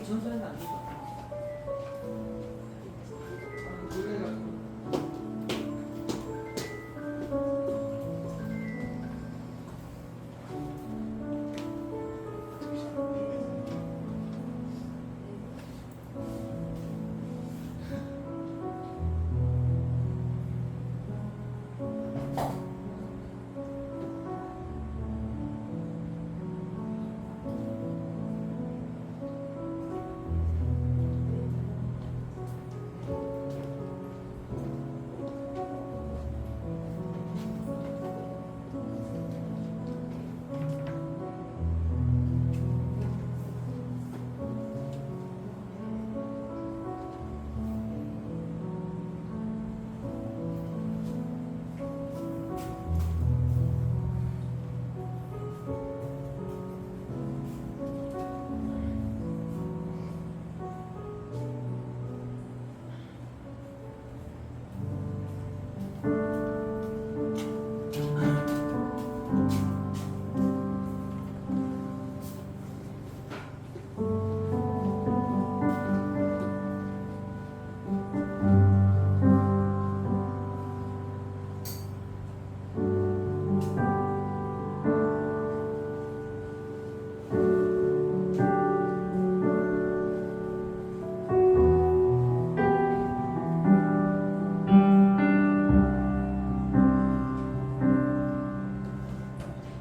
전자는 안 된다.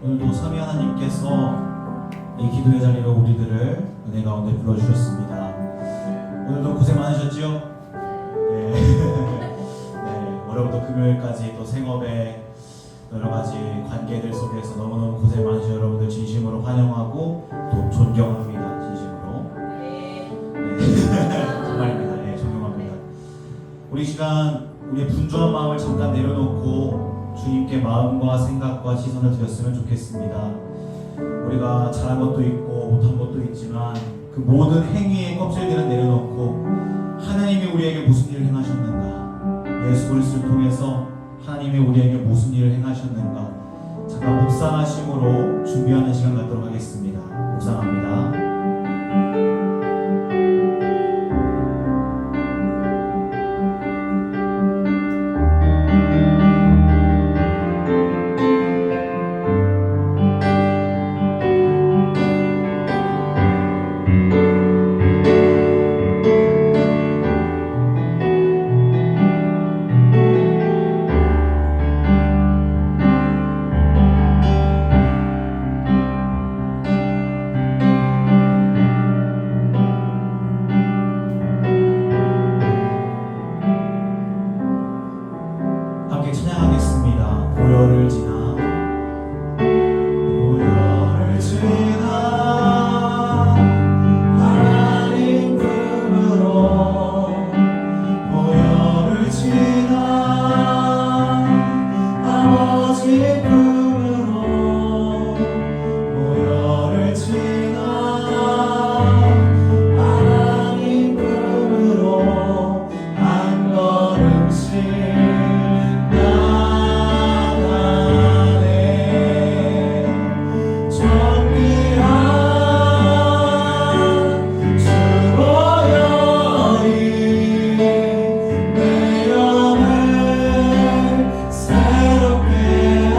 오늘도 삼위 하나님께서 이 기도의 자리로 우리들을 은혜 가운데 불러주셨습니다. 오늘도 고생 많으셨지요? 네. 네, 월요일부터 금요일까지 또 생업에 여러 가지 관계들 속에서 너무너무 고생 많으신 여러분들 진심으로 환영하고 또 존경합니다. 진심으로. 네. 정말입니다. 네, 존경합니다. 우리 시간 우리의 분주한 마음을 잠깐 내려놓고 주님께 마음과 생각과 시선을 드렸으면 좋겠습니다. 우리가 잘한 것도 있고 못한 것도 있지만 그 모든 행위의 껍질들은 내려놓고 하나님이 우리에게 무슨 일을 행하셨는가, 예수 그리스도를 통해서 하나님이 우리에게 무슨 일을 행하셨는가 잠깐 묵상하심으로 준비하는 시간 갖도록 하겠습니다. 묵상합니다. 보혈을 지나 하나님 품으로 보혈을 지나 아버지 품으로 보혈을 지나 하나님 품으로 한 걸음씩 새롭게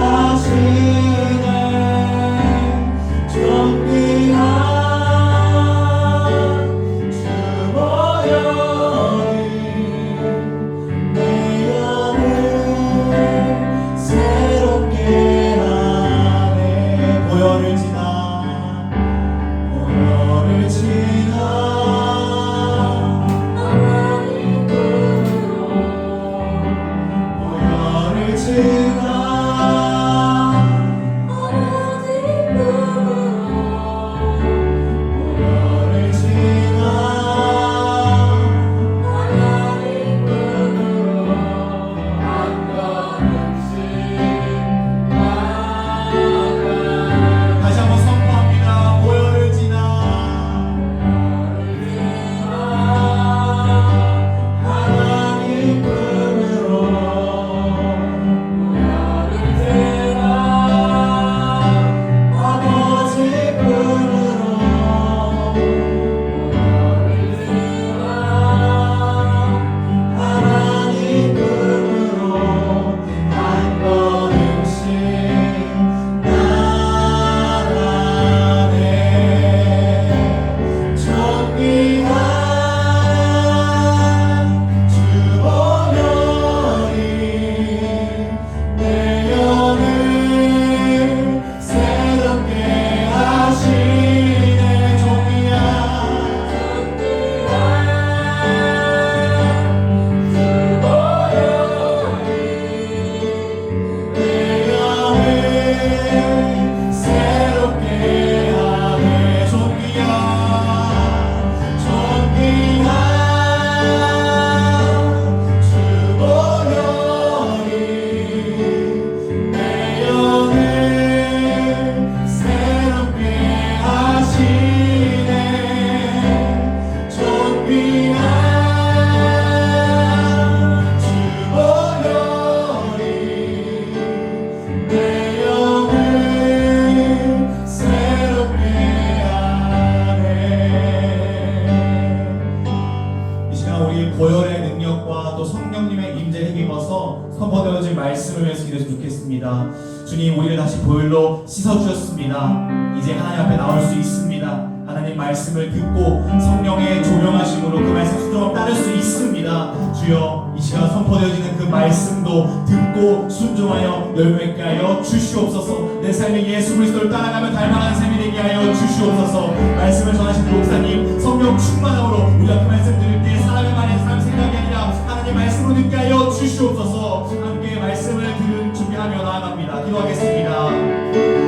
기도했으면 좋겠습니다. 주님, 우리를 다시 보혈로 씻어주셨습니다. 이제 하나님 앞에 나올 수 있습니다. 하나님 말씀을 듣고 성령의 조명하심으로 그 말씀 순종을 따를 수 있습니다. 주여, 이 시간 선포되어지는 그 말씀도 듣고 순종하여 열매있게 하여 주시옵소서. 내 삶이 예수 그리스도를 따라가며 닮아가는 삶이 되게 하여 주시옵소서. 말씀을 전하시는 목사님, 성령 충만함으로 우리가 그 말씀 들을 때 사람의 말에 사람 생각이 아니라 하나님 말씀으로 듣게 하여 주시옵소서. 함께 말씀을 들은 준비하며 나아갑니다. 기도하겠습니다.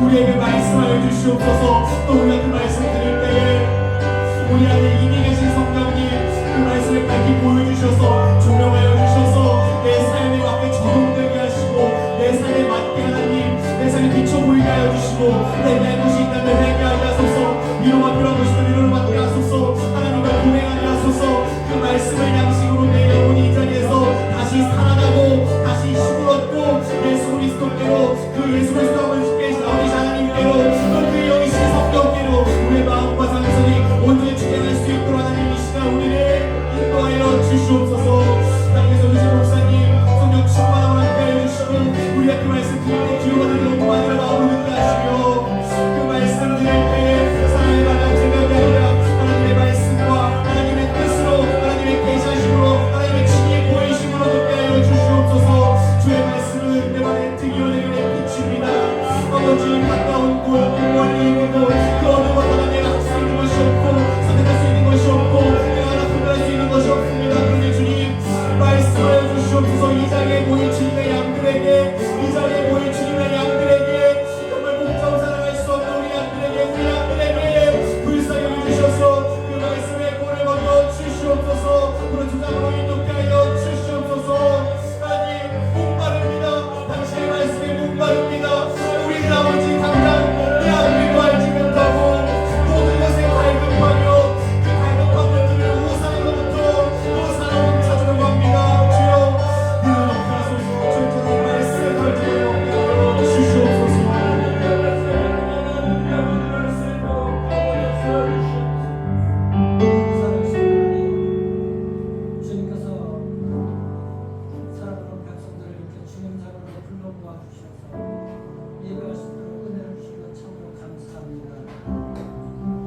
우리에게 말씀하여 주시옵소서. 또 우리가 그 말씀 들을 때에 우리 안에 이미 계신 성령님 그 말씀을 밝히 보여주셔서 조명하여 주셔서 내 삶에 맞게 적용되게 하시고 내 삶에 맞게 하나님 내 삶에 비춰 보이게 하여 주시고 내게 할 것이 있다면 회개하게 하소서. 위로가 필요한 것이면 위로를 받게 하소서. 하나님과 동행하게 하소서. 그 말씀을 양식으로 내 영혼이 이 자리에서 다시 살아나고 다시 힘을 얻고 예수 그리스도께로 그 예수 그리스도와 하나님께로 그 영이신 성령께로 우리의 마음과 상성이 온전히 주장할 수 있도록 하나님 이 시간 우리를 인도하여 주시옵소서. 하나님께서 주신 목사님 성령 충만함을 함께하여 주시고 우리가 그 말씀 들을 때 기도가 되는 오만이라 마음을 듣게 하시며 그 말씀 들을 때에 사랑의 마음 생각이 아니라 하나님의 말씀과 하나님의 뜻으로 하나님의 계시하심으로 하나님의 진리의 보이심으로 듣게 하여 주시옵소서. 주의 말씀은 내 안에 등이요 내 눈에 빛입니다. 아버지 가까운 곳 멀리 있는 곳 그 어느 곳보다 내가 할 수 있는 것이 없고 선택할 수 있는 것이 없고 내가 하나 분별할 수 있는 것이 없습니다. 그런데 주님 말씀하여 주시옵소서. 이 자리에 모인 주님의 양들에게 이 자리에 모인 주님의 양들에게 정말 목자로 살아갈 수 없는 우리 양들에게 불쌍히 여겨주셔서 그 말씀의 꼴을 먹여 주시옵소서. 그런 주장으로 인도케 하여 주시옵소서. 하나님 목마릅니다. 당신의 말씀에 목마릅니다. 아버지 당장 내 앞일도 알지 못하고 모든 것에 갈급하며 그 갈급한 것들을 우상으로부터 또 사랑을 찾으려고 합니다. 주여 이는 없하소서. 절대로 말씀을 결정하여 없게 주시옵소서. 주님께서 살아가는 백성들을 이렇게 주님 자리로 불러모아 주셔서 예배할 수 있도록 은혜를 주시고 참으로 감사합니다.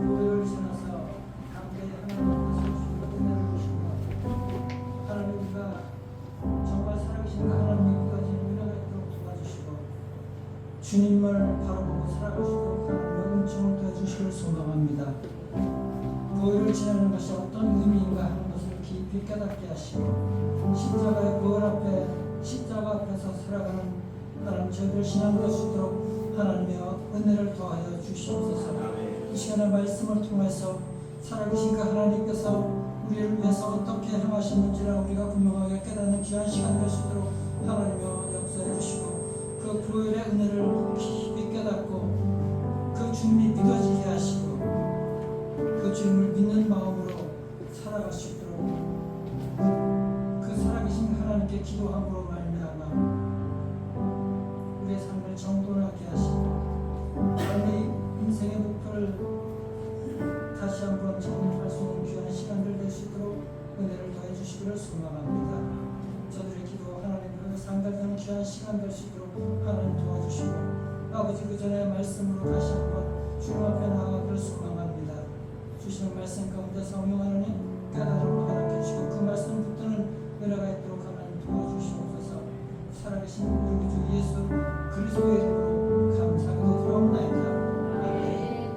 교회를 지나서 함께 하나님께서 주시고 은혜를 주시고 하나님과 정말 살아계신 하나님까지 은혜가 있도록 도와주시고 주님을 바라보고 살아가시도록 하나님의 은총을 더해주시길 소망합니다. 교회를 지나는 것이 어떤 의미인가 하는 것을 깊이 깨닫게 하시고 십자가의 거울 앞에 십자가 앞에서 살아가는 하나님 저희들 신앙될 수 있도록 하나님의 은혜를 더하여 주시옵소서. 이 시간에 말씀을 통해서 살아계신 그 하나님께서 우리를 위해서 어떻게 행하시는지를 우리가 분명하게 깨닫는 귀한 시간 될 수 있도록 하나님여 역사해 주시고 그 보혈의 은혜를 깊이 깨닫고 그 주님이 믿어지게 하시고 그 주님을 믿는 마음으로 살아갈 수 있도록 그 살아계신 하나님께 기도함으로 말미암아 우리의 삶을 정돈하게 하시고 우리 인생의 목표를 다시 한번 정립할 수 있는 귀한 시간들 될 수 있도록 은혜를 더해 주시기를 소망합니다. 저들의 기도 하나님으로 상달되는 귀한 시간 될 수 있도록 하나님 도와주시고 아버지 그 전에 말씀으로 다시 한번 주님 앞에 나아가기를 소망합니다. 주시는 말씀 가운데 성령 하나님 깨달음을 허락해 주시고 그 말씀 붙드는 은혜가 있도록 하나님 도와주시옵소서. 살아계신 우리 주 예수 그리스도의 이름으로 감사하고 돌아옵나이다. 아멘.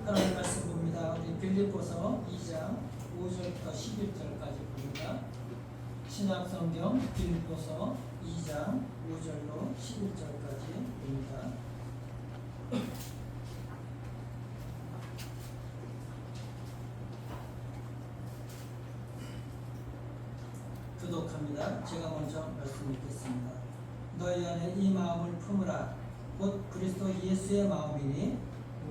하나님 말씀 봅니다. 우리 빌립보서 2장 5절부터 11절까지 봅니다. 신약성경 빌립보서 2장 5절로 11절까지 봅니다. 교독합니다. 있습니다. 제가 먼저 말씀 읽겠습니다. 너희 안에 이 마음을 품으라. 곧 그리스도 예수의 마음이니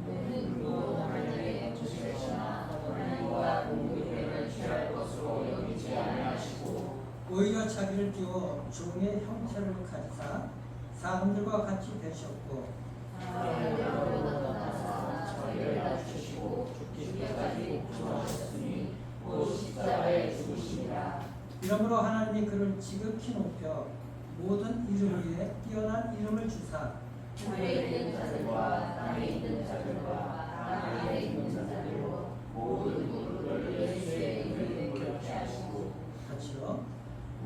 누구도 남에게 주시거나 권리와 공급을 취할 것으로 여기지 아니하시고 오히려 자기를 비워 종의 형체를 가지사 사람들과 같이 되셨고 하나님으로 나타나사 저희를 낮추시고 죽기까지 구하셨으니 곧 십자가에 죽으시니라. 이러므로 하나님이 그를 지극히 높여 모든 이름 위에 뛰어난 이름을 주사 하늘에 있는 자들과 땅에 있는 자들과 땅 아래에 있는 자들로 모든 무릎을 예수의 이름에 꿇게 하시고 같이요.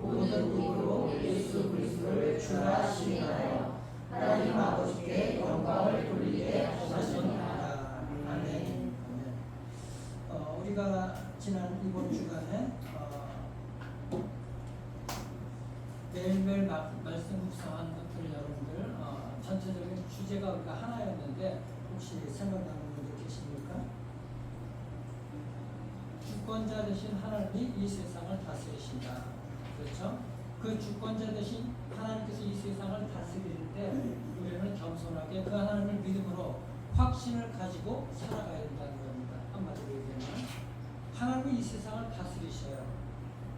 모든 입으로 예수 그리스도를 주라 시인하여 하나님 아버지께 영광을 돌리게 하셨습니다. 아멘. 아멘. 우리가 지난 이번 주간에 매일매일 말씀 묵상한 것들 여러분들 전체적인 주제가 우리가 하나였는데 혹시 생각나는 분들 계십니까? 주권자 되신 하나님이 이 세상을 다스리신다. 그렇죠? 그 주권자 되신 하나님께서 이 세상을 다스릴 때 우리는 겸손하게 그 하나님을 믿음으로 확신을 가지고 살아가야 된다는 겁니다. 한마디로 얘기하면 하나님이 이 세상을 다스리셔요.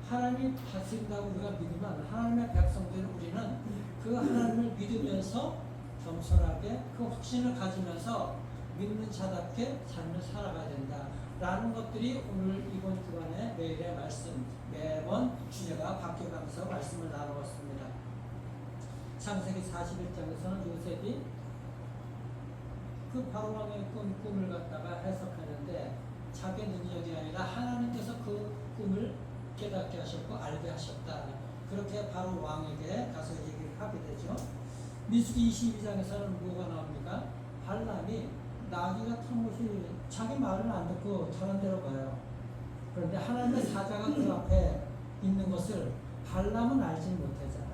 하나님이 다스린다고 우리가 믿으면 하나님의 백성들 우리는 그 하나님을 믿으면서 겸손하게 그 확신을 가지면서 믿는 자답게 삶을 살아가야 된다라는 것들이 오늘 이번 주간의 매일의 말씀 매번 주제가 바뀌어가면서 말씀을 나누었습니다. 창세기 41장에서는 요셉이 그 바로왕의 꿈을 갖다가 해석하는데 자기의 능력이 아니라 하나님께서 그 꿈을 깨닫게 하셨고 알게 하셨다. 그렇게 바로 왕에게 가서 얘기를 하게 되죠. 민수기 22장에서는 뭐가 나옵니까? 발람이 나귀 같은 것이 자기 말을 안 듣고 저런 데로 가요. 그런데 하나님의 사자가 그 앞에 있는 것을 발람은 알지 못하잖아요.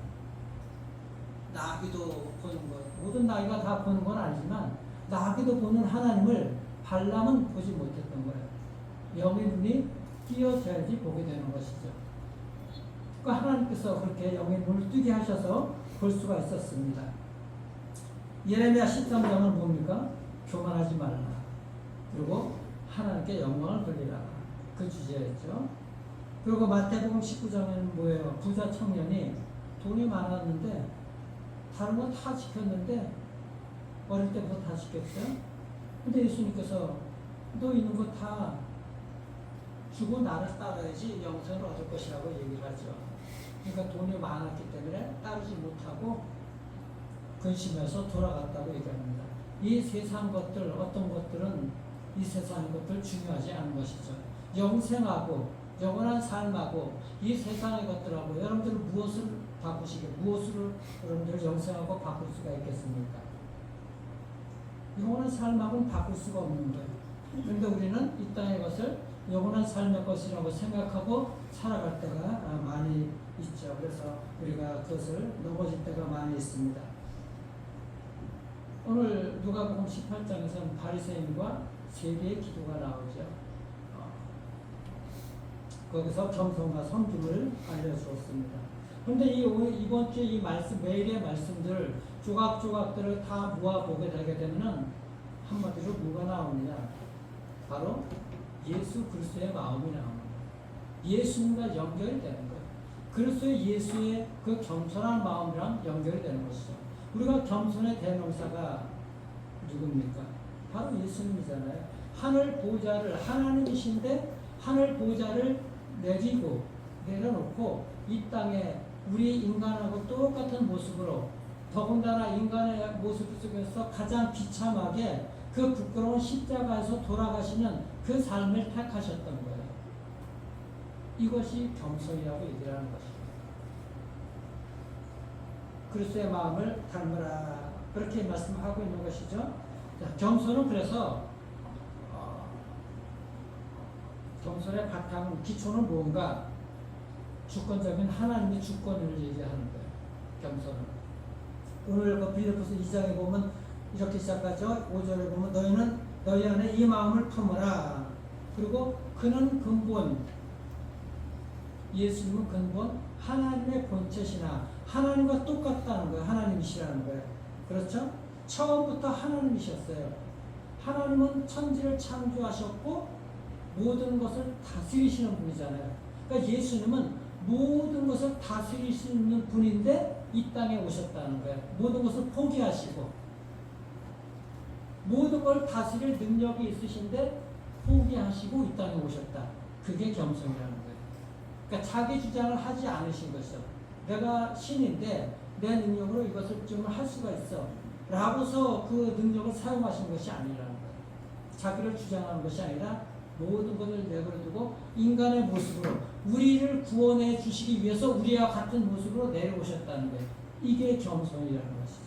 나귀도 보는 것, 모든 나귀가 다 보는 건 알지만 나귀도 보는 하나님을 발람은 보지 못했던 거예요. 영의 눈이 띄어져야지 보게 되는 것이죠. 그러니까 하나님께서 그렇게 영의 눈을 뜨게 하셔서 볼 수가 있었습니다. 예레미야 13장은 뭡니까? 교만하지 말라. 그리고 하나님께 영광을 돌리라. 그 주제였죠. 그리고 마태복음 19장에는 뭐예요? 부자 청년이 돈이 많았는데 다른 건 다 지켰는데 어릴 때부터 다 지켰어요. 근데 예수님께서 너 있는 거 다 주고 나를 따라야지 영생을 얻을 것이라고 얘기를 하죠. 그러니까 돈이 많았기 때문에 따르지 못하고 근심해서 돌아갔다고 얘기합니다. 이 세상 것들, 어떤 것들은 이 세상의 것들 중요하지 않은 것이죠. 영생하고 영원한 삶하고 이 세상의 것들하고 여러분들 무엇을 바꾸시게, 무엇으로 여러분들 영생하고 바꿀 수가 있겠습니까? 영원한 삶하고는 바꿀 수가 없는 거예요. 그런데 우리는 이 땅의 것을 영원한 삶의 것이라고 생각하고 살아갈 때가 많이 있죠. 그래서 우리가 그것을 넘어질 때가 많이 있습니다. 오늘 누가복음 18장에서는 바리새인과 세리의 기도가 나오죠. 거기서 겸손과 섬김을 알려주었습니다. 그런데 이번 주에 이 말씀, 매일의 말씀들 조각조각들을 다 모아보게 되게 되면 한마디로 뭐가 나오느냐? 바로 예수 그리스도의 마음이 나옵니다. 예수님과 연결이 되는 거예요. 그리스도의 예수의 그 겸손한 마음이랑 연결이 되는 것이죠. 우리가 겸손의 대명사가 누굽니까? 바로 예수님이잖아요. 하늘 보좌를, 하나님이신데 하늘 보좌를 내려놓고 이 땅에 우리 인간하고 똑같은 모습으로 더군다나 인간의 모습 속에서 가장 비참하게 그 부끄러운 십자가에서 돌아가시는 그 삶을 택하셨던 거예요. 이것이 겸손이라고 얘기하는 것입니다. 그리스도의 마음을 닮으라. 그렇게 말씀하고 있는 것이죠. 자, 겸손은 그래서 겸손의 바탕, 기초는 뭔가? 주권적인 하나님의 주권을 얘기하는 거예요. 겸손은. 오늘 그 빌립보서 2장에 보면 이렇게 시작하죠. 5절에 보면 너희는 너희 안에 이 마음을 품으라. 그리고 그는 근본, 예수님은 근본, 하나님의 본체시나 하나님과 똑같다는 거예요. 하나님이시라는 거예요. 그렇죠? 처음부터 하나님이셨어요. 하나님은 천지를 창조하셨고 모든 것을 다스리시는 분이잖아요. 그러니까 예수님은 모든 것을 다스릴 수 있는 분인데 이 땅에 오셨다는 거예요. 모든 것을 포기하시고 모든 걸 다스릴 능력이 있으신데 포기하시고 이 땅에 오셨다. 그게 겸손이라는 거예요. 그러니까 자기 주장을 하지 않으신 것이죠. 내가 신인데 내 능력으로 이것을 좀 할 수가 있어 라고서 그 능력을 사용하신 것이 아니라는 거예요. 자기를 주장하는 것이 아니라 모든 것을 내버려두고 인간의 모습으로 우리를 구원해 주시기 위해서 우리와 같은 모습으로 내려오셨다는 거예요. 이게 겸손이라는 것이죠.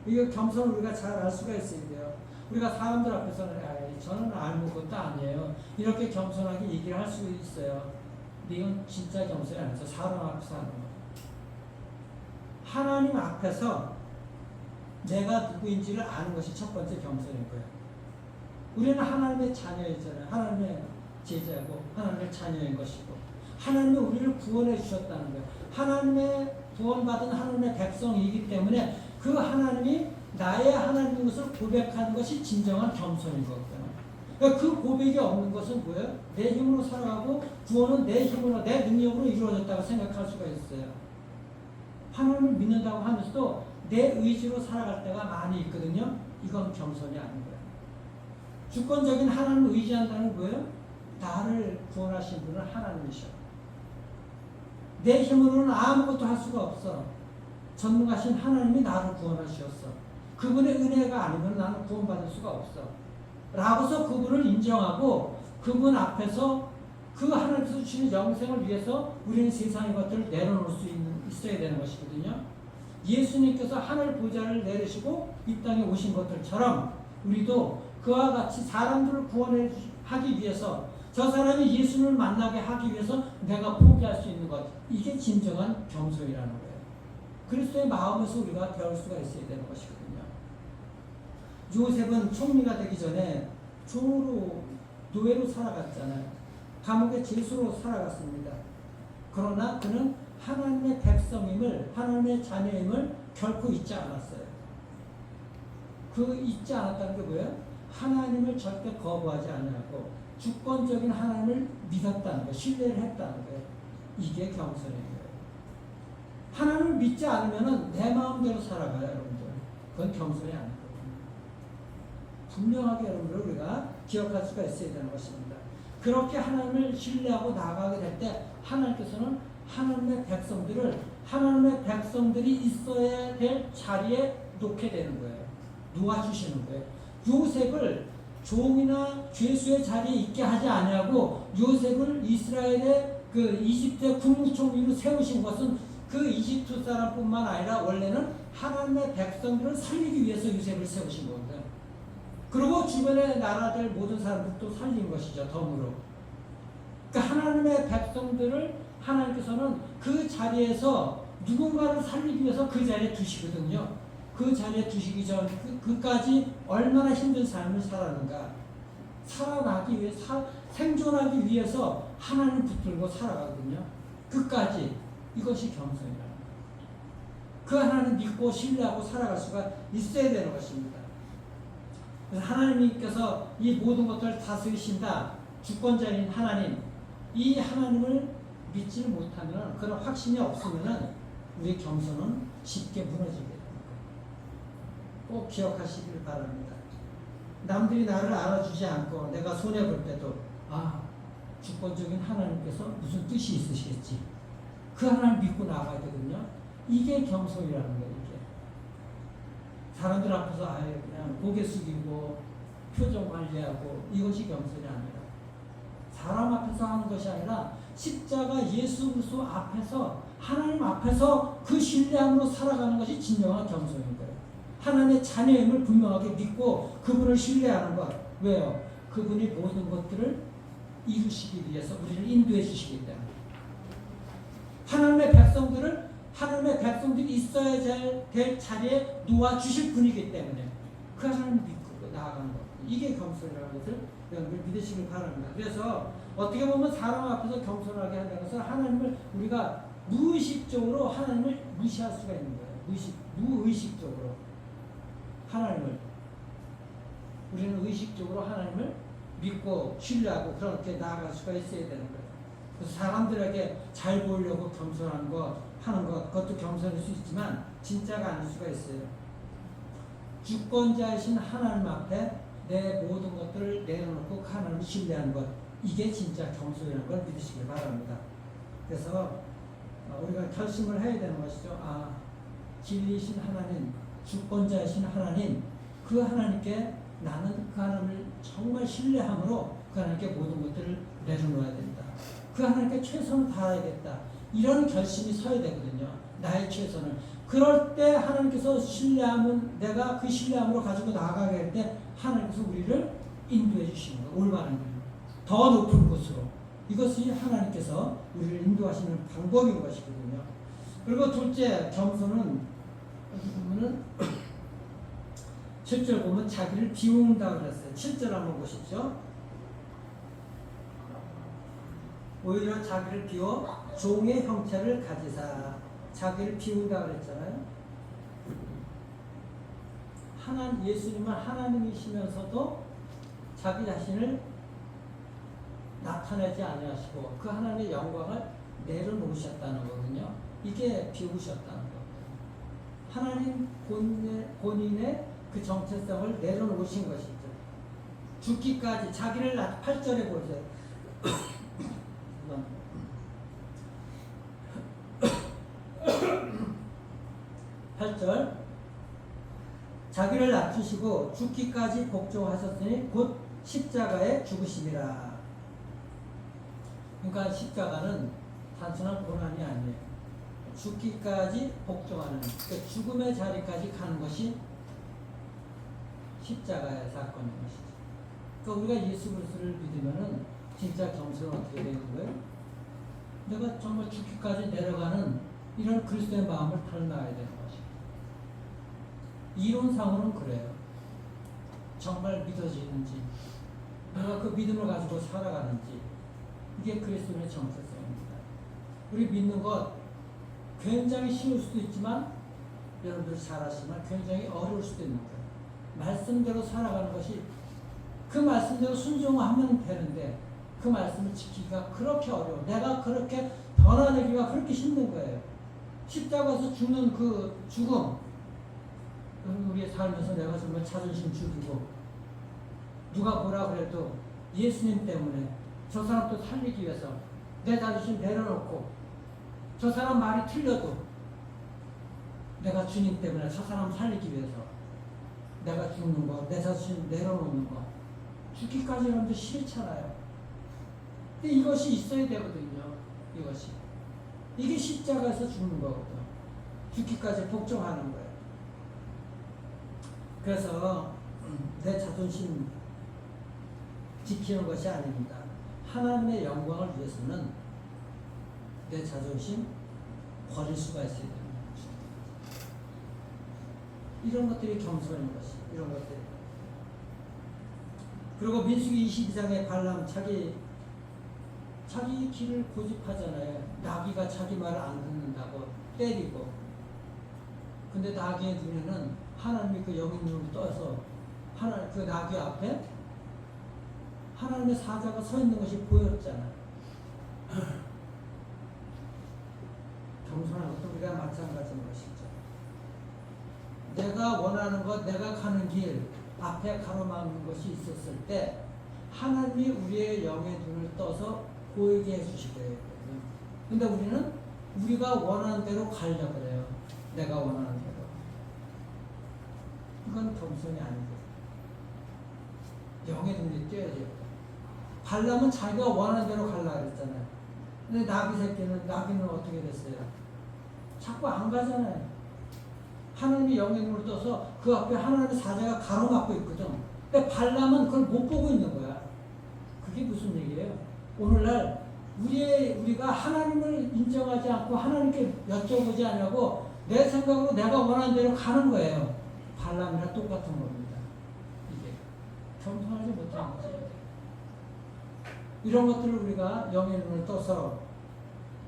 이거 겸손을 우리가 잘 알 수가 있어야 돼요. 우리가 사람들 앞에서는 저는 아무것도 아니에요. 이렇게 겸손하게 얘기를 할 수 있어요. 근데 이건 진짜 겸손이 아니죠. 사람 앞에서 하는 거예요. 하나님 앞에서 내가 누구인지를 아는 것이 첫 번째 겸손인 거예요. 우리는 하나님의 자녀이잖아요. 하나님의 제자고 하나님의 자녀인 것이고 하나님이 우리를 구원해 주셨다는 거예요. 하나님의 구원받은 하나님의 백성이기 때문에 그 하나님이 나의 하나님인 것을 고백하는 것이 진정한 겸손인 거거든요. 그러니까 그 고백이 없는 것은 뭐예요? 내 힘으로 살아가고 구원은 내 힘으로 내 능력으로 이루어졌다고 생각할 수가 있어요. 하나님을 믿는다고 하면서도 내 의지로 살아갈 때가 많이 있거든요. 이건 겸손이 아닌 거예요. 주권적인 하나님을 의지한다는 건 뭐예요? 나를 구원하신 분은 하나님이셔. 내 힘으로는 아무것도 할 수가 없어. 전능하신 하나님이 나를 구원하셨어. 그분의 은혜가 아니면 나는 구원받을 수가 없어. 라고서 그분을 인정하고 그분 앞에서 그 하나님께서 주시는 영생을 위해서 우리는 세상의 것들을 내려놓을 수 있어야 되는 것이거든요. 예수님께서 하늘 보좌를 내리시고 이 땅에 오신 것들처럼 우리도 그와 같이 사람들을 구원하기 위해서 저 사람이 예수님을 만나게 하기 위해서 내가 포기할 수 있는 것, 이게 진정한 겸손이라는 거예요. 그리스도의 마음에서 우리가 배울 수가 있어야 되는 것이거든요. 요셉은 총리가 되기 전에 종으로 노예로 살아갔잖아요. 감옥의 죄수로 살아갔습니다. 그러나 그는 하나님의 백성임을, 하나님의 자녀임을 결코 잊지 않았어요. 그 잊지 않았다는 게 뭐예요? 하나님을 절대 거부하지 않았고 주권적인 하나님을 믿었다는 거예요. 신뢰를 했다는 거예요. 이게 겸손인 거예요. 하나님을 믿지 않으면 내 마음대로 살아가요, 여러분들. 그건 겸손이 아니거든요. 분명하게 여러분들 우리가 기억할 수가 있어야 되는 것입니다. 그렇게 하나님을 신뢰하고 나아가게 될 때 하나님께서는 하나님의 백성들이 있어야 될 자리에 놓게 되는 거예요. 놓아주시는 거예요. 요셉을 종이나 죄수의 자리에 있게 하지 아니하고 요셉을 이스라엘의 그 이집트의 국무총리로 세우신 것은 그 이집트 사람뿐만 아니라 원래는 하나님의 백성들을 살리기 위해서 요셉을 세우신 겁니다. 그리고 주변의 나라들 모든 사람들도 살린 것이죠. 덤으로. 그러니까 하나님의 백성들을 하나님께서는 그 자리에서 누군가를 살리기 위해서 그 자리에 두시거든요. 그 자리에 두시기 전 그까지 얼마나 힘든 삶을 살았는가. 살아나기 위해 생존하기 위해서 하나님 붙들고 살아가거든요. 그까지 이것이 겸손이라는 거예요. 그 하나님 믿고 신뢰하고 살아갈 수가 있어야 되는 것입니다. 그래서 하나님께서 이 모든 것들을 다스리신다. 주권자인 하나님. 이 하나님을 믿지 못하면 그런 확신이 없으면 우리 겸손은 쉽게 무너지게 됩니다. 꼭 기억하시길 바랍니다. 남들이 나를 알아주지 않고 내가 손해볼 때도 주권적인 하나님께서 무슨 뜻이 있으시겠지. 그 하나님 믿고 나가야 되거든요. 이게 겸손이라는 거예요. 이게. 사람들 앞에서 그냥 고개 숙이고 표정 관리하고 이것이 겸손이 아니라 사람 앞에서 하는 것이 아니라 십자가 예수 그리스도 앞에서 하나님 앞에서 그 신뢰함으로 살아가는 것이 진정한 겸손인 거예요. 하나님의 자녀임을 분명하게 믿고 그분을 신뢰하는 것. 왜요? 그분이 모든 것들을 이루시기 위해서 우리를 인도해 주시기 때문에 하나님의 백성들이 있어야 될 자리에 놓아주실 분이기 때문에 그 하나님을 믿고 나아가는 것. 이게 겸손이라는 것을 여러분들 믿으시길 바랍니다. 그래서 어떻게 보면 사람 앞에서 겸손하게 한다는 것은 하나님을 우리가 무의식적으로 하나님을 무시할 수가 있는 거예요. 무의식적으로 하나님을, 우리는 의식적으로 하나님을 믿고 신뢰하고 그렇게 나아갈 수가 있어야 되는 거예요. 그래서 사람들에게 잘 보이려고 겸손한 거 하는 것, 그것도 겸손일 수 있지만 진짜가 아닐 수가 있어요. 주권자이신 하나님 앞에 내 모든 것들을 내려놓고 하나님을 신뢰하는 것, 이게 진짜 겸손이라는 걸 믿으시길 바랍니다. 그래서 우리가 결심을 해야 되는 것이죠. 진리이신 하나님, 주권자이신 하나님, 그 하나님께 나는 그 하나님을 정말 신뢰함으로 그 하나님께 모든 것들을 내려놓아야 된다. 그 하나님께 최선을 다해야겠다. 이런 결심이 서야 되거든요. 나의 최선을. 그럴 때 하나님께서 신뢰함은, 내가 그 신뢰함으로 가지고 나아가게 할 때 하나님께서 우리를 인도해 주시는 거예요. 올바른 길, 더 높은 곳으로. 이것이 하나님께서 우리를 인도하시는 방법인 것이거든요. 그리고 둘째, 겸손은 어디 보면은 7절 보면 자기를 비운다 그랬어요. 7절 한번 보십시오. 오히려 자기를 비워 종의 형체를 가지사. 자기를 비운다 그랬잖아요. 예수님은 하나님이시면서도 자기 자신을 나타내지 아니하시고 그 하나님의 영광을 내려놓으셨다는 거거든요. 이게 비우셨다는 거예요. 하나님 본인의 그 정체성을 내려놓으신 것이죠. 죽기까지 자기를 8절에 보세요. 8절, 자기를 낮추시고 죽기까지 복종하셨으니 곧 십자가에 죽으심이라. 그러니까 십자가는 단순한 고난이 아니에요. 죽기까지 복종하는, 그러니까 죽음의 자리까지 가는 것이 십자가의 사건인 것이죠. 그러니까 우리가 예수 그리스도를 믿으면은 진짜 겸손은 어떻게 되는 거예요? 내가 정말 죽기까지 내려가는 이런 그리스도의 마음을 닮아야 되는 것이죠. 이론상으로는 그래요. 정말 믿어지는지, 내가 그 믿음을 가지고 살아가는지, 이게 그리스도의 정체성입니다. 우리 믿는 것 굉장히 쉬울 수도 있지만 여러분들 잘 아시지만 굉장히 어려울 수도 있는 거예요. 말씀대로 살아가는 것이, 그 말씀대로 순종하면 되는데 그 말씀을 지키기가 그렇게 어려워. 내가 그렇게 변화되기가 그렇게 힘든 거예요. 십자가에서 죽는 그 죽음, 우리의 삶에서 내가 정말 자존심 죽이고 누가 뭐라 그래도 예수님 때문에 저 사람 또 살리기 위해서 내 자존심 내려놓고, 저 사람 말이 틀려도 내가 주님 때문에 저 사람 살리기 위해서 내가 죽는 거, 내 자존심 내려놓는 거, 죽기까지 하는데 싫잖아요. 근데 이것이 있어야 되거든요. 이게 십자가에서 죽는 거거든요. 죽기까지 복종하는 거예요. 그래서 내 자존심 지키는 것이 아닙니다. 하나님의 영광을 위해서는 내 자존심 버릴 수가 있어야 됩니다. 이런 것들이 겸손인 것이, 이런 것들. 그리고 민수기 22장에 발람 자기 길을 고집하잖아요. 나귀가 자기 말을 안 듣는다고 때리고. 근데 나귀의 눈에는 하나님이 그 영의 눈을 떠서 그 나귀 앞에 하나님의 사자가 서 있는 것이 보였잖아요. 겸손한 것도 우리가 마찬가지인 것이죠. 내가 원하는 것, 내가 가는 길 앞에 가로막는 것이 있었을 때 하나님이 우리의 영의 눈을 떠서 보이게 해주시거든요. 근데 우리는 우리가 원하는 대로 가려고 그래요. 내가 원하는 대로. 이건 겸손이 아니고 영의 눈이 띄어야 돼요. 발람은 자기가 원하는 대로 가려고 그랬잖아요. 근데 나귀는 어떻게 됐어요? 자꾸 안 가잖아요. 하나님이 영의 눈을 떠서 그 앞에 하나님의 사자가 가로막고 있거든. 근데 발람은 그걸 못 보고 있는 거야. 그게 무슨 얘기예요? 오늘날 우리가 하나님을 인정하지 않고 하나님께 여쭤보지 않냐고 내 생각으로 내가 원하는 대로 가는 거예요. 발람이랑 똑같은 겁니다. 이게 겸손하지 못하는 거죠. 이런 것들을 우리가 영의 눈을 떠서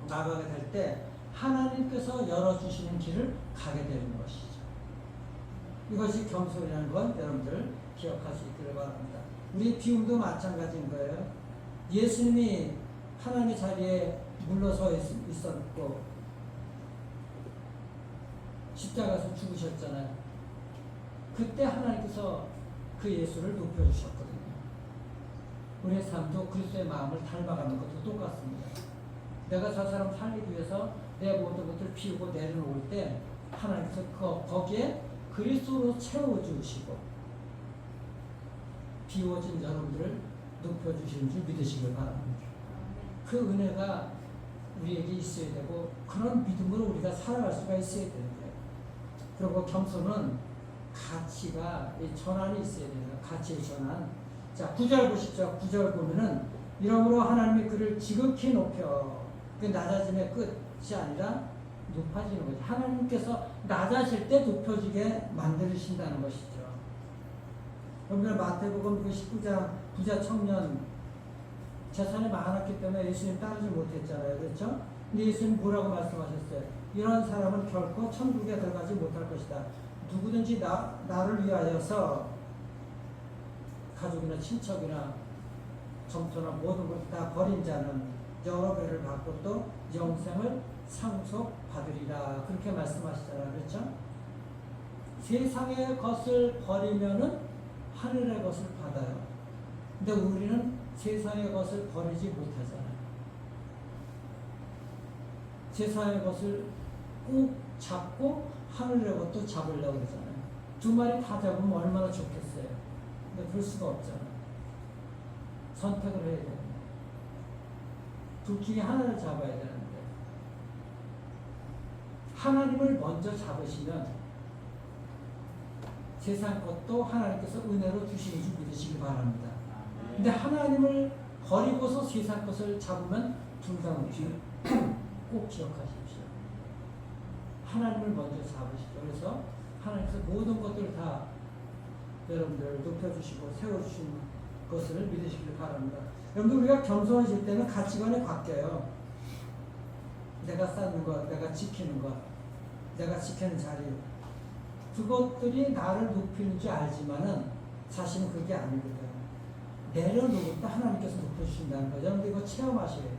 나가게 될 때 하나님께서 열어주시는 길을 가게 되는 것이죠. 이것이 겸손이라는 건 여러분들 기억할 수 있기를 바랍니다. 우리 비움도 마찬가지인 거예요. 예수님이 하나님의 자리에 물러서 있었고 십자가에서 죽으셨잖아요. 그때 하나님께서 그 예수를 높여주셨거든요. 우리의 삶도 그리스도의 마음을 닮아가는 것도 똑같습니다. 내가 저 사람 살리기 위해서 내 모든 것들을 비우고 내려놓을 때 하나님께서 거기에 그리스도로 채워주시고 비워진 여러분들을 높여주시는 줄 믿으시길 바랍니다. 그 은혜가 우리에게 있어야 되고 그런 믿음으로 우리가 살아갈 수가 있어야 되는 거예요. 그리고 겸손은 가치가 전환이 있어야 돼요. 가치의 전환. 자, 9절 보십시오. 9절 보면은 이러므로 하나님이 그를 지극히 높여 그 낮아짐의 끝이 아니라 높아지는 거죠. 하나님께서 낮아질 때 높여지게 만드신다는 것이죠. 여러분들 마태복음 그 19장 부자 청년 재산이 많았기 때문에 예수님 따르지 못했잖아요. 그렇죠? 근데 예수님 뭐라고 말씀하셨어요? 이런 사람은 결코 천국에 들어가지 못할 것이다. 누구든지 나를 위하여서 가족이나 친척이나 점토나 모든 것을 다 버린 자는 여러 배를 받고 또 영생을 상속받으리라. 그렇게 말씀하시잖아요. 그렇죠? 세상의 것을 버리면은 하늘의 것을 받아요. 근데 우리는 세상의 것을 버리지 못하잖아요. 세상의 것을 꼭 잡고 하늘의 것도 잡으려고 그러잖아요. 두 마리 다 잡으면 얼마나 좋겠어요. 근데 그럴 수가 없잖아요. 선택을 해야 돼요. 둘 중에 하나를 잡아야 되는데 하나님을 먼저 잡으시면 세상 것도 하나님께서 은혜로 주시는 줄 믿으시기 바랍니다. 근데 하나님을 버리고서 세상 것을 잡으면 불가능해요. 꼭 기억하십시오. 하나님을 먼저 잡으시죠. 그래서 하나님께서 모든 것들을 다 여러분들을 높여주시고 세워주시는 것을 믿으시길 바랍니다. 여러분들 우리가 겸손해질 때는 가치관이 바뀌어요. 내가 쌓는 것, 내가 지키는 것, 내가 지키는 자리 그것들이 나를 높이는 줄 알지만은 사실은 그게 아니거든. 내려놓을 때 하나님께서 높여주신다는 거죠. 여러분들 이거 체험하셔야 돼요.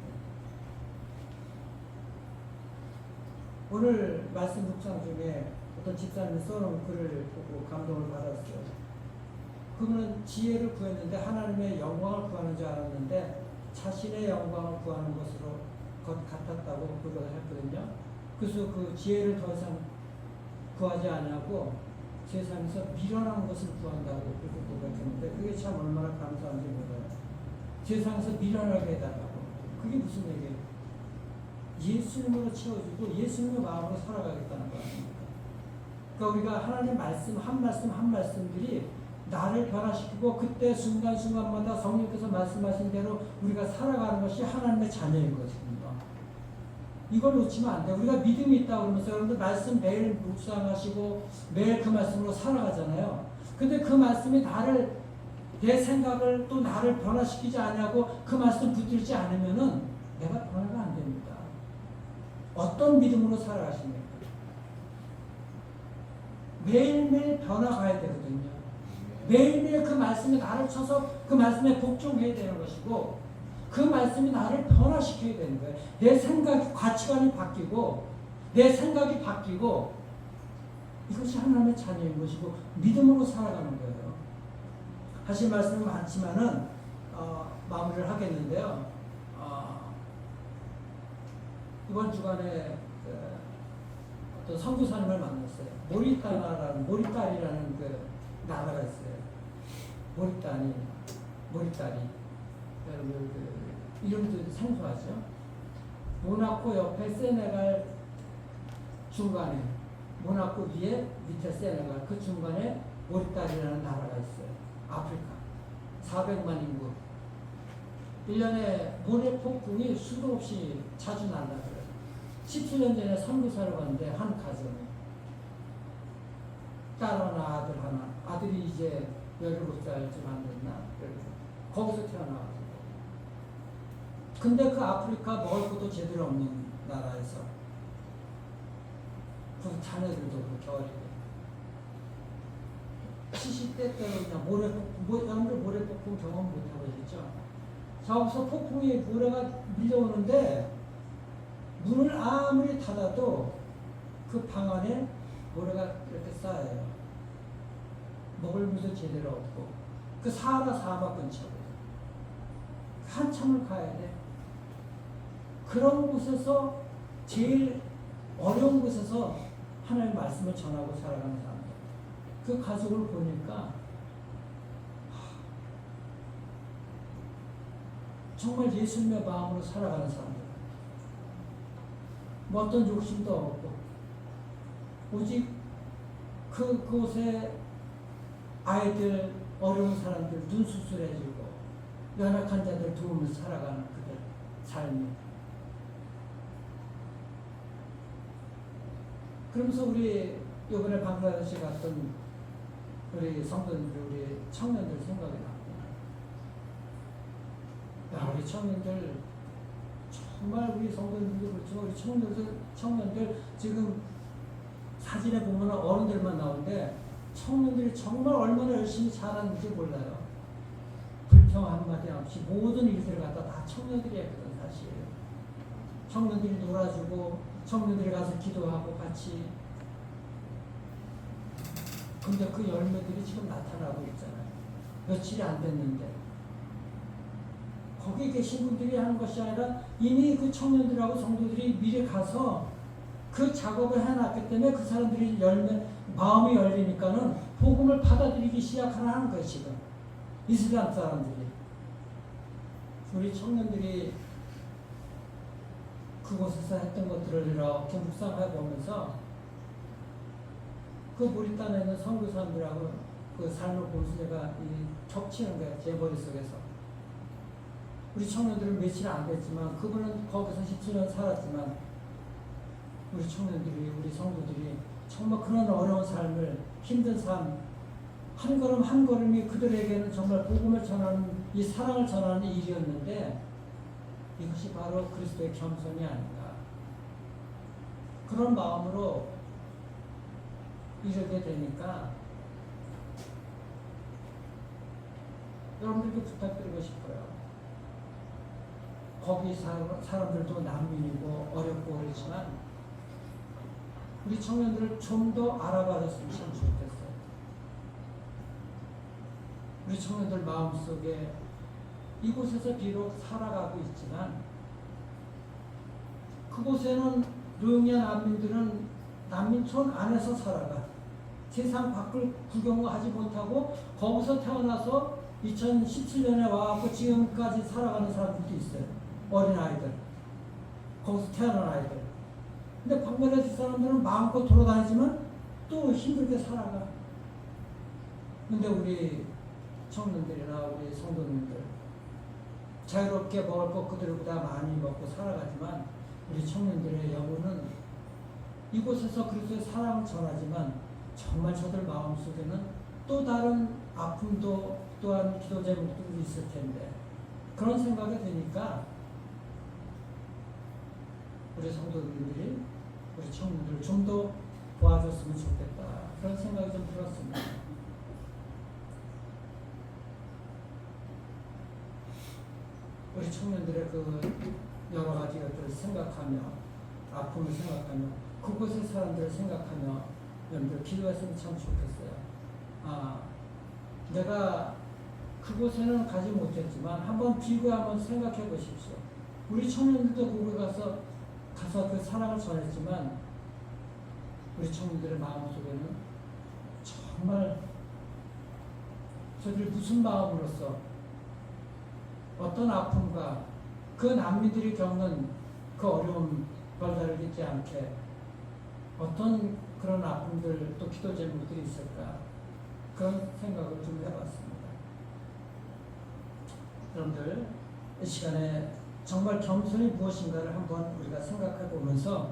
오늘 말씀 묵상 중에 어떤 집사님이 써놓은 글을 보고 감동을 받았어요. 그분은 지혜를 구했는데 하나님의 영광을 구하는 줄 알았는데 자신의 영광을 구하는 것으로 같았다고 고백을 했거든요. 그래서 그 지혜를 더 이상 구하지 않냐고 세상에서 미련한 것을 구한다고 그렇게 고백했는데 그게 참 얼마나 감사한지 몰라요. 세상에서 미련하게 해달라고. 그게 무슨 얘기예요? 예수님으로 채워주고 예수님의 마음으로 살아가겠다는 거 아닙니까? 그러니까 우리가 하나님 말씀 한 말씀 한 말씀들이 나를 변화시키고 그때 순간순간마다 성령께서 말씀하신 대로 우리가 살아가는 것이 하나님의 자녀인 것입니다. 이걸 놓치면 안 돼요. 우리가 믿음이 있다고 그러면서 여러분들 말씀 매일 묵상하시고 매일 그 말씀으로 살아가잖아요. 근데 그 말씀이 내 생각을 또 나를 변화시키지 않냐고 그 말씀 붙들지 않으면은 내가 변화가 안 됩니다. 어떤 믿음으로 살아가십니까? 매일매일 변화가야 되거든요. 매일매일 그 말씀이 나를 쳐서 그 말씀에 복종해야 되는 것이고 그 말씀이 나를 변화시켜야 되는 거예요. 내 생각, 가치관이 바뀌고 내 생각이 바뀌고 이것이 하나님의 자녀인 것이고 믿음으로 살아가는 거예요. 하실 말씀은 많지만은 마무리를 하겠는데요. 이번 주간에 어떤 선교사님을 만났어요. 모리따리라는 그 나라가 있어요. 모리따리. 여러분 그 이름도 생소하죠. 모나코 옆에 세네갈 중간에 모나코 위에 밑에 세네갈 그 중간에 모리따리라는 나라가 있어요. 아프리카 400만 인구. 1년에 모래 폭풍이 수도 없이 자주 난다고요. 17년 전에 선교사를 갔는데 한 가정에 딸 하나 아들 하나 아들이 이제 17살쯤 안 됐나 거기서 태어나가지고 근데 그 아프리카 먹을 것도 제대로 없는 나라에서 그 자녀들도 그렇게 어리게 70대 때는 그냥 여러분들 모래폭풍 경험 못 해보셨죠? 저기서 폭풍이 모래가 밀려오는데 문을 아무리 닫아도 그 방 안에 모래가 이렇게 쌓여요. 먹을 물도 제대로 없고 그 사하라 사막 근처거든. 한참을 가야 돼. 그런 곳에서 제일 어려운 곳에서 하나님의 말씀을 전하고 살아가는 사람들. 그 가족을 보니까 정말 예수님의 마음으로 살아가는 사람들. 뭐 어떤 욕심도 없고 오직 그곳에 아이들, 어려운 사람들 눈 수술해주고 연약한 자들 도우며 살아가는 그들 삶이. 그러면서 우리 이번에 방글라데시 갔던 우리 성도님들, 우리 청년들 생각이 납니다. 야, 우리 청년들 정말 우리 성도님들도 그렇지만 우리 청년들 지금 사진에 보면 어른들만 나오는데 청년들이 정말 얼마나 열심히 잘하는지 몰라요. 불평 한마디 없이 모든 일들을 갖다 다 청년들이 했거든 사실. 청년들이 놀아주고 청년들이 가서 기도하고 같이. 근데 그 열매들이 지금 나타나고 있잖아요. 며칠이 안 됐는데. 거기 계신 분들이 하는 것이 아니라 이미 그 청년들하고 성도들이 미리 가서 그 작업을 해놨기 때문에 그 사람들이 마음이 열리니까는 복음을 받아들이기 시작하는 거예요, 지금. 이슬람 사람들이. 우리 청년들이 그곳에서 했던 것들을 이렇게 묵상해 보면서 그 모리타나에 있는 선교사람들하고 그 삶을 보면서 제가 겹치는 거예요, 제 머릿속에서. 우리 청년들은 며칠 안 됐지만 그분은 거기서 17년 살았지만 우리 청년들이, 우리 성도들이 정말 그런 어려운 삶을, 힘든 삶, 한 걸음 한 걸음이 그들에게는 정말 복음을 전하는, 이 사랑을 전하는 일이었는데 이것이 바로 그리스도의 겸손이 아닌가. 그런 마음으로 이르게 되니까 여러분들께 부탁드리고 싶어요. 거기 사람들도 난민이고 어렵고 그렇지만 우리 청년들을 좀 더 알아봐줬으면 참 좋겠어요. 우리 청년들 마음속에 이곳에서 비록 살아가고 있지만 그곳에는 르응야 난민들은 난민촌 안에서 살아가. 세상 밖을 구경하지 못하고 거기서 태어나서 2017년에 와서 지금까지 살아가는 사람들도 있어요. 어린아이들. 거기서 태어난 아이들. 근데 방글라데시 사람들은 마음껏 돌아다니지만 또 힘들게 살아가. 근데 우리 청년들이나 우리 성도님들 자유롭게 먹을 것 그들보다 많이 먹고 살아가지만 우리 청년들의 영혼은 이곳에서 그리스도의 사랑을 전하지만 정말 저들 마음속에는 또 다른 아픔도 또한 기도 제목도 있을 텐데 그런 생각이 드니까 우리 성도님들이 우리 청년들을 좀 더 도와줬으면 좋겠다. 그런 생각이 좀 들었습니다. 우리 청년들의 그 여러 가지 것들을 생각하며 아픔을 생각하며 그곳의 사람들을 생각하며 여러분들 기도했으면 참 좋겠어요. 내가 그곳에는 가지 못했지만 한번 비교 한번 생각해 보십시오. 우리 청년들도 거기 가서 그 사랑을 전했지만 우리 청년들의 마음속에는 정말 저들이 무슨 마음으로서 어떤 아픔과 그 난민들이 겪는 그 어려움 별다르지 않게 어떤 그런 아픔들 또 기도 제목들이 있을까 그런 생각을 좀 해봤습니다. 여러분들 이 시간에 정말 겸손이 무엇인가를 한번 우리가 생각해 보면서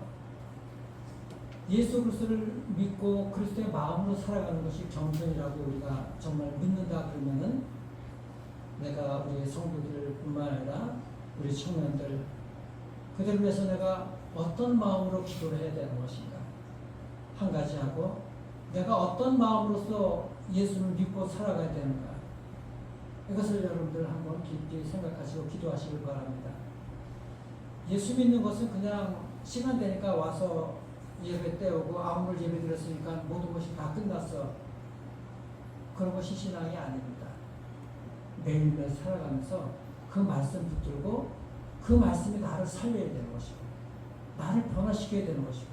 예수 그리스도를 믿고 그리스도의 마음으로 살아가는 것이 겸손이라고 우리가 정말 믿는다 그러면은 내가 우리 성도들 뿐만 아니라 우리 청년들 그들을 위해서 내가 어떤 마음으로 기도를 해야 되는 것인가 한 가지 하고 내가 어떤 마음으로서 예수를 믿고 살아가야 되는가, 이것을 여러분들 한번 깊이 생각하시고 기도하시길 바랍니다. 예수 믿는 것은 그냥 시간 되니까 와서 예배 때우고 아무를 예배 드렸으니까 모든 것이 다 끝났어, 그런 것이 신앙이 아닙니다. 매일매일 살아가면서 그 말씀 붙들고 그 말씀이 나를 살려야 되는 것이고 나를 변화시켜야 되는 것이고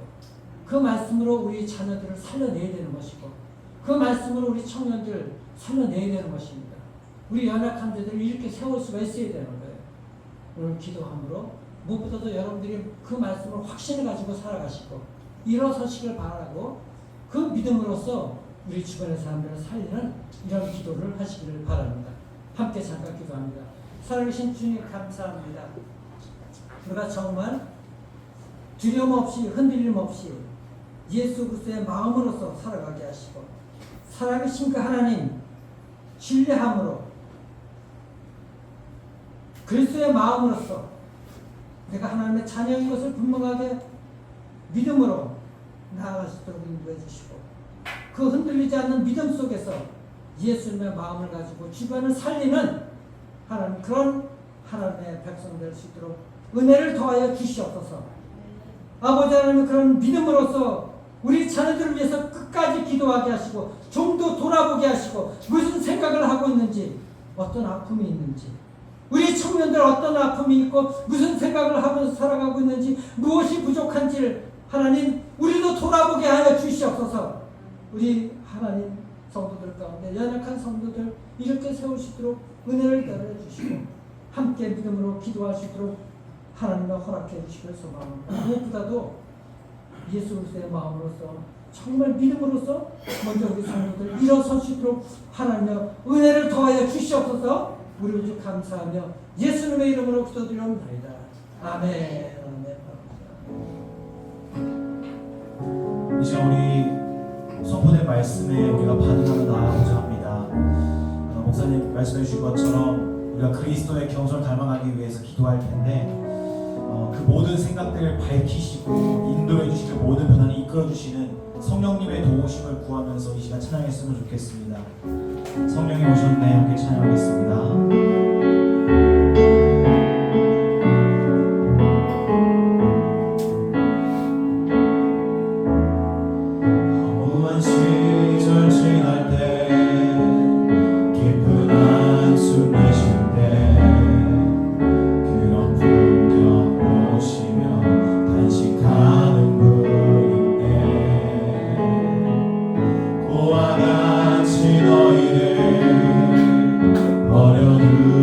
그 말씀으로 우리 자녀들을 살려내야 되는 것이고 그 말씀으로 우리 청년들 살려내야 되는 것입니다. 우리 연약한 자들을 이렇게 세울 수가 있어야 되는 거예요. 오늘 기도함으로 무엇보다도 여러분들이 그 말씀을 확신을 가지고 살아가시고 일어서시길 바라고 그 믿음으로써 우리 주변의 사람들을 살리는 이런 기도를 하시기를 바랍니다. 함께 잠깐 기도합니다. 살아계신 주님 감사합니다. 우리가 정말 두려움 없이 흔들림 없이 예수 그리스도의 마음으로서 살아가게 하시고 살아계신 그 하나님 신뢰함으로 그리스도의 마음으로서 내가 하나님의 자녀인 것을 분명하게 믿음으로 나아갈 수 있도록 인도해 주시고 그 흔들리지 않는 믿음 속에서 예수님의 마음을 가지고 주변을 살리는 하나님, 그런 하나님의 백성 될 수 있도록 은혜를 더하여 주시옵소서. 아버지 하나님, 그런 믿음으로써 우리 자녀들을 위해서 끝까지 기도하게 하시고 좀 더 돌아보게 하시고 무슨 생각을 하고 있는지, 어떤 아픔이 있는지, 우리 청년들 어떤 아픔이 있고 무슨 생각을 하면서 살아가고 있는지, 무엇이 부족한지를 하나님 우리도 돌아보게 하여 주시옵소서. 우리 하나님 성도들 가운데 연약한 성도들 이렇게 세울 수 있도록 은혜를 더해 주시고 함께 믿음으로 기도할 수 있도록 하나님과 허락해 주시길 소망합니다. 무엇보다도 예수 그리스도의 마음으로서 정말 믿음으로써 먼저 우리 성도들 일어설 수 있도록 하나님의 은혜를 더하여 주시옵소서. 우리 우주 감사하며 예수님의 이름으로 기도드리옵나이다. 아멘. 아멘. 이 시간 우리 선포된 말씀에 우리가 반응하며 나아가고자 합니다. 목사님 말씀해 주신 것처럼 우리가 그리스도의 경솔을 닮아가기 위해서 기도할 텐데 그 모든 생각들을 밝히시고 인도해 주시고 모든 변화를 이끌어 주시는 성령님의 도우심을 구하면서 이 시간 찬양했으면 좋겠습니다. 성령이 오셨네. 함께 찬양하겠습니다. 버려두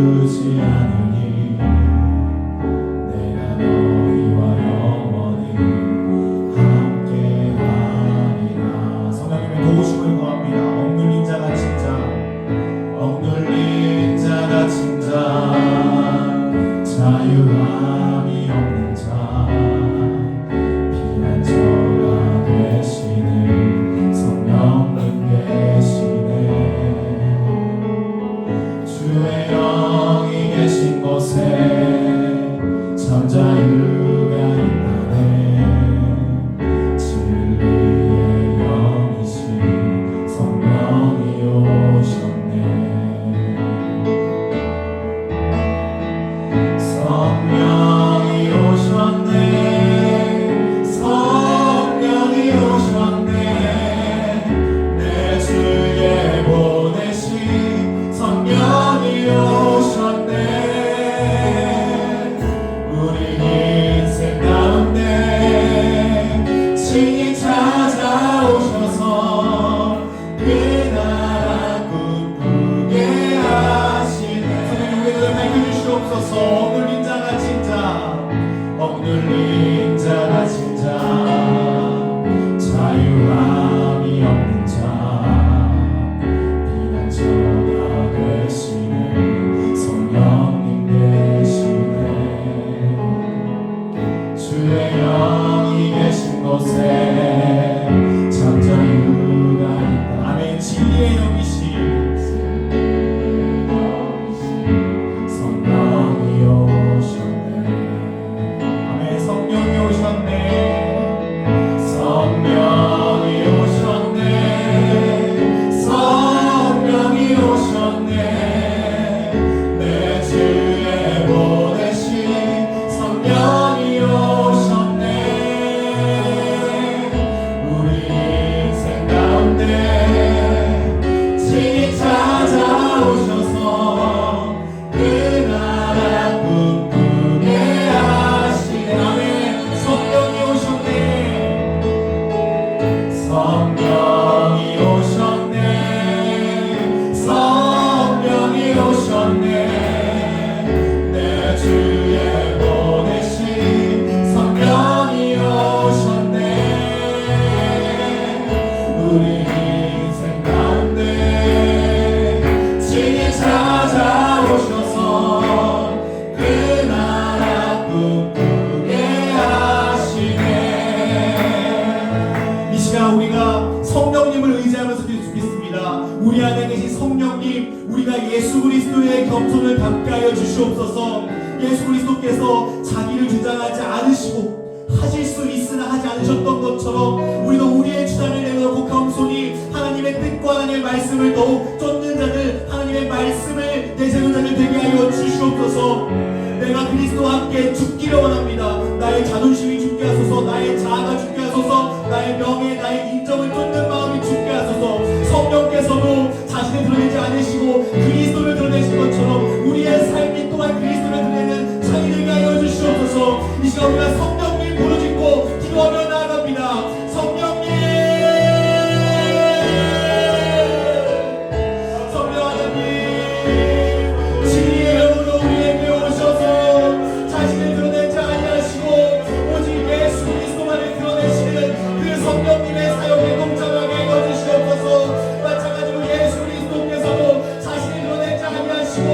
성령이 오셨네 성령이 오셨네 내 주에 보내신 성령이 오셨네 우리 인생 가운데 친히 찾아오셔서 그 나라 꿈꾸게 하시네 이 시간 우리가 성령님을 의지하면서 믿습니다. 우리 안에 계신 성령님 우리가 예수 그리스도의 겸손을 담게 하여 주시옵소서. 예수 그리스도께서 자기를 주장하지 않으시고 하실 수 있으나 하지 않으셨던 것처럼 우리도 우리의 주장을 내놓고 겸손히 하나님의 뜻과 하나님의 말씀을 더욱 쫓는 자들 하나님의 말씀을 내세우는 자들 되게 하여 주시옵소서. 내가 그리스도와 함께 죽기를 원합니다. 나의 자존심이 죽게 하소서 나의 자아가 죽게 하소서 나의 명예 나의 인정을 쫓는 마음이 죽게 하소서. 성령께서도 자신을 드러내지 않으시고 그리스도를 드러내신 것처럼 우리의 삶이 또한 그리스도를 드러내는 삶이 되게 하여 주시옵소서. 이 시간 우리가 성령님 부르짖고 기도하며 나아갑니다. 성령님 성령 하나님 진리의 영으로 우리에게 오셔서 자신을 드러내지 아니하시고 오직 예수 그리스도만을 드러내시는 그 성령님의 사역에 동참하게 하여 주시옵소서. 마찬가지로 예수 그리스도께서도 자신을 드러내지 아니하시고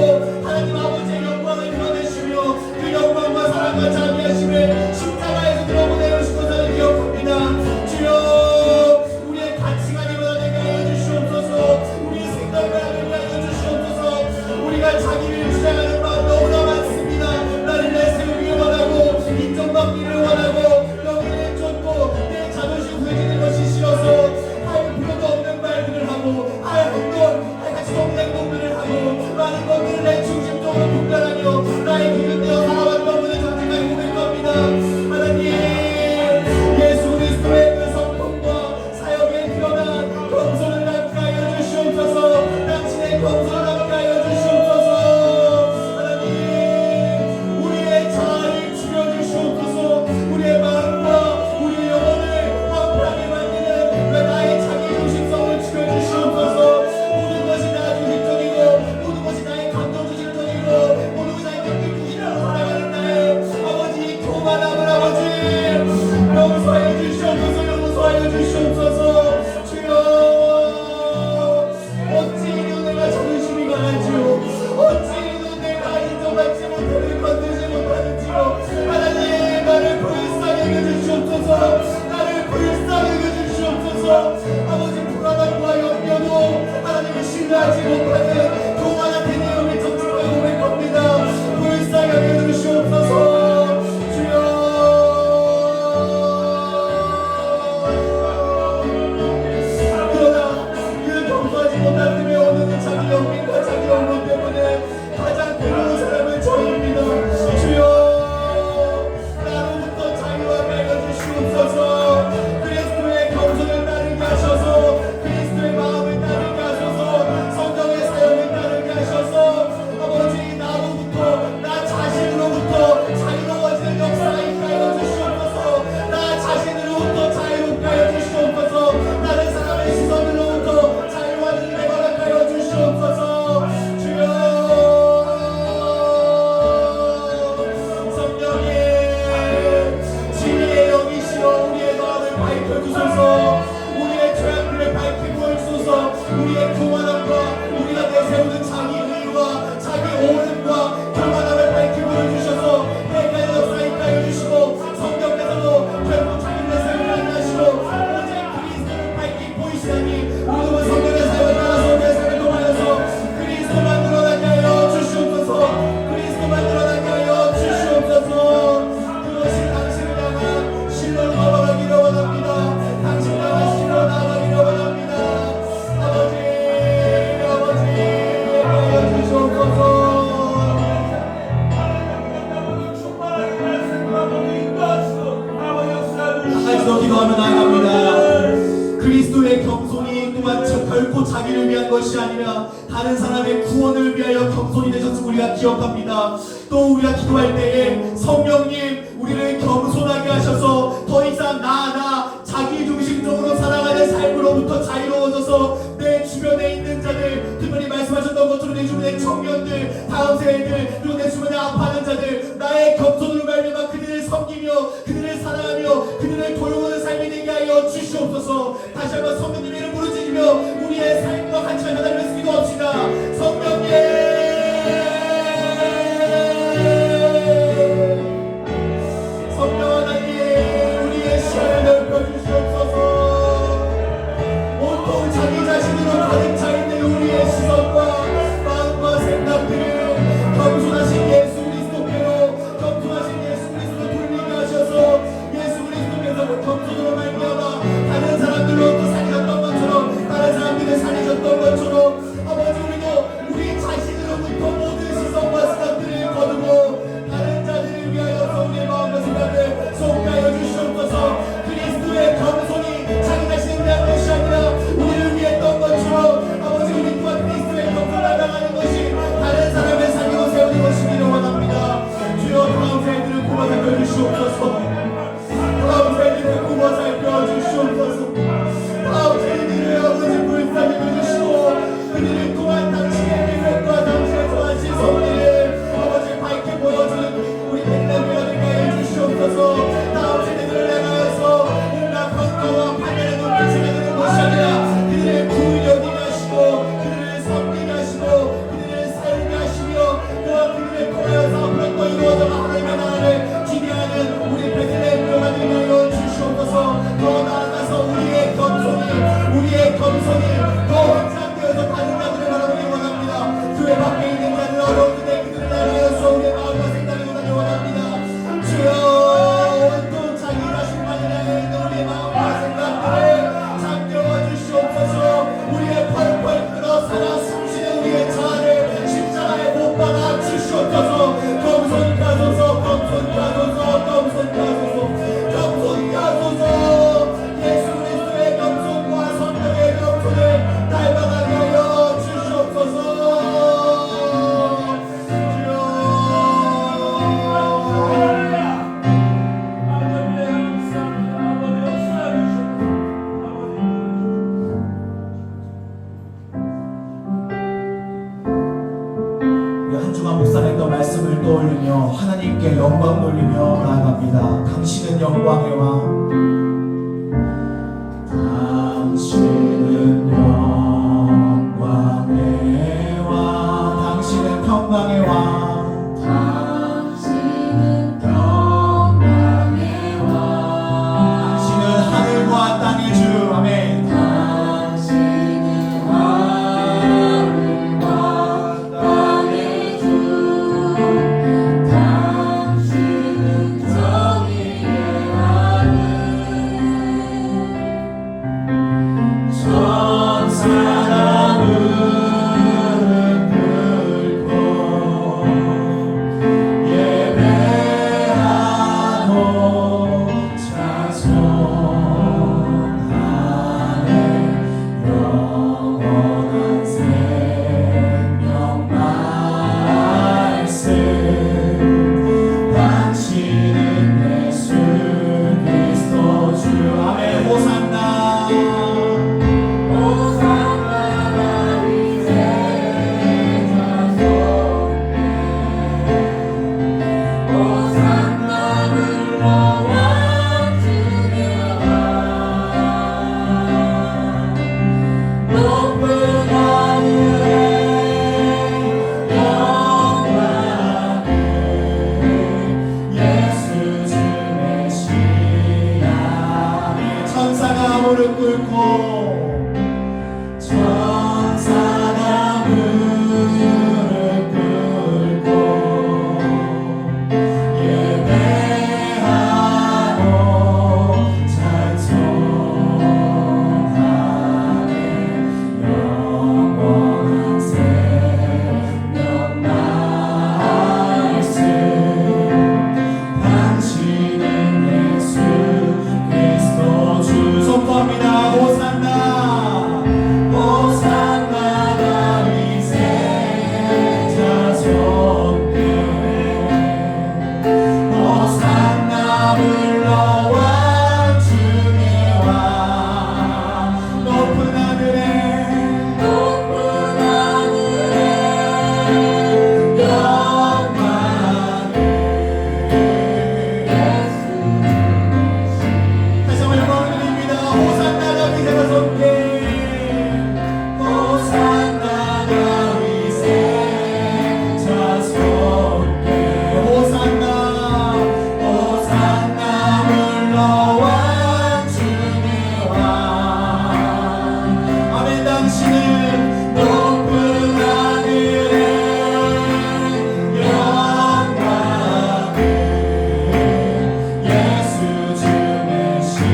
하나님 아버지의 영광을 드러내시며 그 영광과 사랑과 자비하심을 십자가에서 드러내오신 것을 기억합니다. 주여 우리의 가치관이 변화되게 하여 주시옵소서. 우리의 생각을 하게 하여 주시옵소서. 우리가 자기를 주장하는 마음 너무나 많습니다. 나를 내세우기 원하고 인정받기를 원하고 명예를 쫓고 내 자존심 구해지는 것이 싫어서 할 필요도 없는 말들을 하고 할 가치도 없는 행동들을 하고 많은 것들을 내 중심적으로 분별하며 나의 기준되어 살아왔던 분을 정직하게 고백합니다. 하나님 예수 그리스도의 그 성품과 사역에 드러난 겸손을 담게 하여 주시옵소서. 당신의 겸손을 담게 하여 주시옵소서. 하나님 우리의 자아를 죽여주시옵소서. 우리의 마음과 우리의 영혼을 황폐하게 만드는 그 나의 자기 중심성을 죽여주시옵소서. 모든 것이 나 중심적이고 모든 것이 나의 감정 중심적이고 모든 것이 나의 느낌 중심으로 살아가는 나의 아버지 교만함을 아버지 용서하여 주시옵소서. 용서하여 주시옵소서. 주여 어찌 이리도 내가 자존심이 강하지요 어찌 이리도 내가 인정받지 못하는 건들지 못하는지요. 하나님 나를 불쌍히 여겨주시옵소서. 나를 불쌍히 여겨주시옵소서. 아버지 불안함과 염려도 하나님을 신뢰하지 못하는 교만한 대내용을 정직하게 고백합니다. 불쌍히 여겨주시옵소서. 주여 그러나 그 겸손하지 못한 틈에 오는 자기 영민과 자기 영혼 때문에 가장 괴로운 사람은 저입니다. 주여 나로부터 자유하게 하여 주시옵소서. 그리스도의 겸손을 따르게 하셔서 그리스도의 마음을 따르게 하셔서 성령의 사역을 따르게 하셔서 아버지 나로부터 나 자신으로부터 자유로워지는 역사가 있게 하여 주시옵소서. 나 자신으로부터 자유롭게 하여 주시옵소서. 다른 사람의 시선으로부터 자유하는 은혜가 나게 하여 주시옵소서. 주여 성령님 진리의 영이시여 우리의 마음을 밝혀주소서. 우리의 죄악들을 밝히고 주소서. 우리의 교만함과 우리가 내세우는 자기 의와 자기 오름과 교만함을 밝히고 주셔서 해결의 역사 있게 하여 주시고 성령께서도 결국 자기 내세우지 아니하시고 오직 그리스도를 밝히 보이시다니 모든 성령의 사역을 따라서 내 삶을 통하여서 그리스도만 드러나게 하여 주시옵소서. 그리스도만 드러나게 하여 주시옵소서. 그것이 당신을 향한 신뢰로 나아가기를 원합니다. 당신을 향한 신뢰로 나아가기를 원합니다. 아버지 하여 주시옵소서. 한가지더 기도하며 나아갑니다. 그리스도의 겸손이 또한 결코 자기를 위한 것이 아니라 다른 사람의 구원을 위하여 겸손이 되셨음을 우리가 기억합니다. 또 우리가 기도할 때에 성령님 우리를 겸손하게 하셔서 더 이상 나 자기 중심적으로 살아가는 삶으로 떠올리며 하나님께 영광 돌리며 나아갑니다. 당신은 영광의 왕, 당신은 영광의 왕, 당신은 평강의 왕, 당신은 평강의 왕, 당신은 하늘과 땅의 주. 아멘. 당신은 하늘과 땅의 주, 당신은 정의의 하늘, 천사가 무릎 꿇고 예배하고 찬송하네. 영원한 생명 말씀, 당신은 예수 그리스도 주. 아멘. 호산나. 천사가 무릎 꿇고 천사가 무릎 꿇고 예배하고 찬송하네. 영원한 생명 말씀, 당신은 예수 그리스도 주. 선포합니다. 호산나, 호산나 다윗의 자손께, 호산나 불러와 주의 왕. 높은 하늘에 높은 하늘에 영광을. 다시 한번 영광을 드립니다. 호산나 다윗의 자손께, 호산나 다윗의 자손께, 호산나, 호산나 불러와 주의 왕. 아멘. 당신은 높은 하늘에 영광을, 예수 주 메시아를.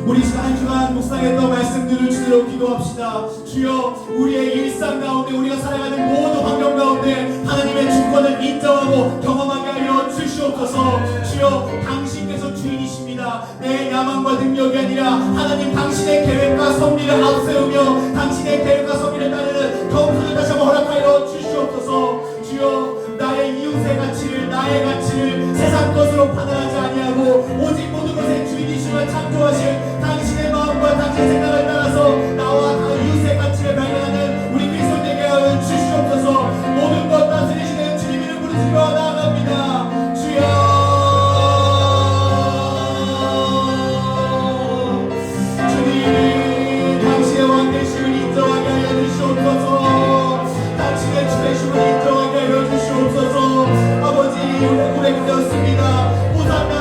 우리 지난 한 주간 묵상했던 말씀들을 주대로 기도합시다. 주여, 우리의 일상 가운데, 우리가 살아가는 모든 환경 가운데 하나님의 주권을 인정하고 경험하게 하여 주시옵소서. 주여, 당신께서 주인이십니다. 내 야망과 능력이 아니라 하나님 당신의 계획과 섭리를 앞세우며 당신의 계획과 섭리를 따르는 경륜을 다시 한번 허락하여 주시옵소서. 주여, 나의 이웃의 가치를, 나의 가치를 세상 것으로 판단하지 아니하고 오직 모든 것의 주인이시며 창조하신 당신의 마음과 당신의 생각을 따라서 나와 이웃의 가치를 발견하는 우리 그리스도인 되게 하여 주시옵소서. 모든 것 다스리시는 주님 이름 부르짖어 나아갑니다. 주여, 주님 당신의 왕되심을 인정하게 하여 주시옵소서. 당신의 주되심을 인정하게 하여 주시옵소서. 아버지, 고백되었습니다. 호산나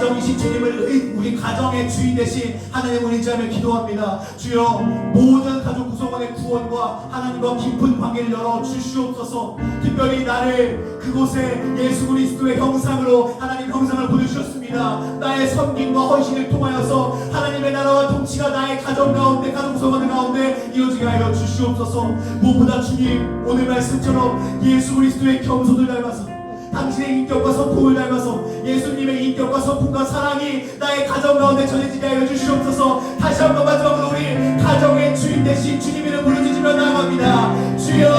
가정이신 주님을 우리 가정의 주인 되신 하나님을 의지하며 기도합니다. 주여, 모든 가족 구성원의 구원과 하나님과 깊은 관계를 열어 주시옵소서. 특별히 나를 그곳에 예수 그리스도의 형상으로 하나님 형상을 보여주셨습니다. 나의 섬김과 헌신을 통하여서 하나님의 나라와 통치가 나의 가정 가운데, 가족 구성원 가운데 이어지게 하여 주시옵소서. 무엇보다 주님, 오늘 말씀처럼 예수 그리스도의 겸손을 닮아서, 당신의 인격과 성품을 닮아서 예수님의 인격과 성품과 사랑이 나의 가정 가운데 전해지게 하여 주시옵소서. 다시 한번 마지막으로 우리 가정의 주인 되신 주님 이름 부르짖으며 나아갑니다. 주여,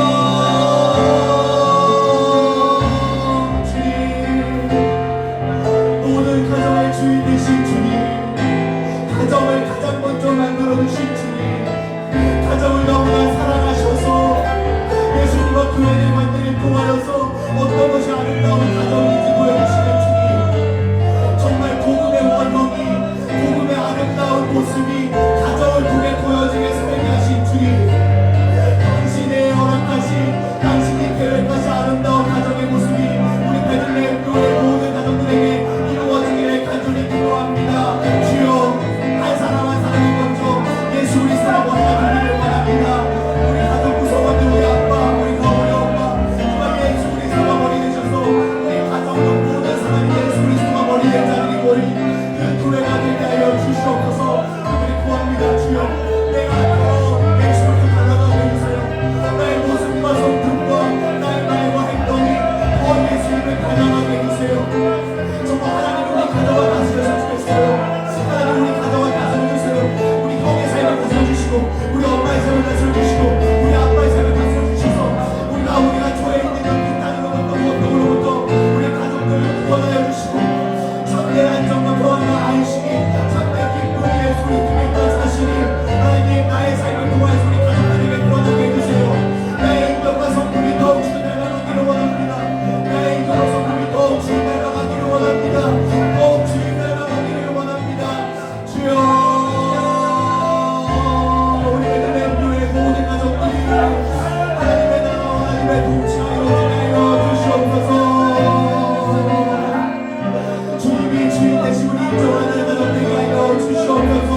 주님, 모든 가정의 주인 되신 주님, 가정을 가장 먼저 만들어 주신 주님, 가정을 너무나 사랑하셔서 예수님과 교회를 만드는 통하여서 어떤 것이 아름다운 가정인지 보여주시는 주님, 정말 복음의 원형이, 복음의 아름다운 모습이 가정을 통해 보여지게 살게 하신 주님, 당신의 허락하신, 당신의 계획하신 아름다운 가정의 모습이 우리 베들레헴 교회 모든 가정들에게 이루어지기를 간절히 기도합니다. 주여, 한 사람 한 사람이 먼저 예수 그리스도의 머리가 되기를 원합니다. 우리 가족 구성원들, 우리 아빠, 우리 가오리 엄마, 정말 예수 그리스도가 머리 되셔서 우리 가정은 모든 사람이 예수 그리스도가 머리 된 자들이 모인 그 교회가 되게 하여 주시옵소서. 우리 구합니다. 주여, 내가 더 예수를 닮아가게 해주세요. 나의 모습과 성품과 나의 말과 행동이 더 예수님을 닮아가게 해주세요. 정말 하나님 우리 가정을 다스려서 주겠어요. 하나님 우리 가정을 다스려주세요. 우리 형의 삶을 다스려주시고, 우리 엄마의 삶을 다스려주시고, 우리 아빠의 삶을 다스려주셔서 우리가 조에 있는 그 땅으로부터 고통으로부터 우리 가족들을 구원하여 주시고, 참된 안정과 평안과 안식이, 참된 기쁨이 예수 그리스도의 있다는 사실이 하나님 나의 삶을 통하여서 우리 가족들에게 드러나게 해주세요. 나의 인격과 성품이 더욱 주님 닮아가기를 원합니다. 나의 인격과 성품이 더욱 주님 닮아가기를 원합니다. 더욱 주님 닮아가기를 원합니다. 주여, 우리 베들레헴 교회 모든 가족들이 하나님의 나라와 하나님의 통치가 이루어지게 하여 주시옵소서. 주님이 주인 되심을 인정하는 가정 되게 하여 주시옵소서.